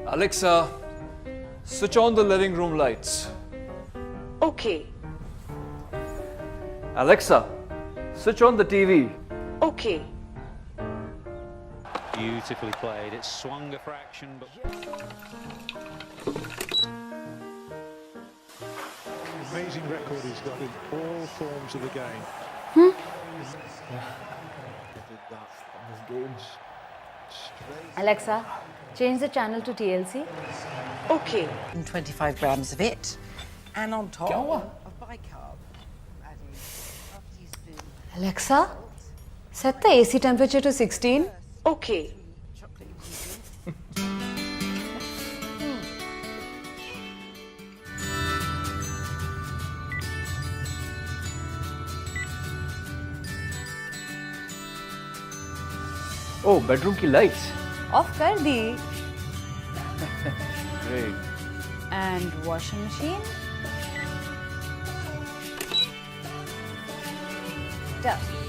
Alexa, switch on the living room lights. Okay. Alexa, switch on the TV. Okay. Beautifully played. It swung a fraction, but amazing record he's got in all forms of the game. Alexa, change the channel to TLC. Okay. And 25 grams of it, and on top of bicarb, adding half a teaspoon Alexa, set the AC temperature to 16. Okay. chocolate ingredient. Oh, bedroom की lights. Off कर दी. Great. And washing machine. Done.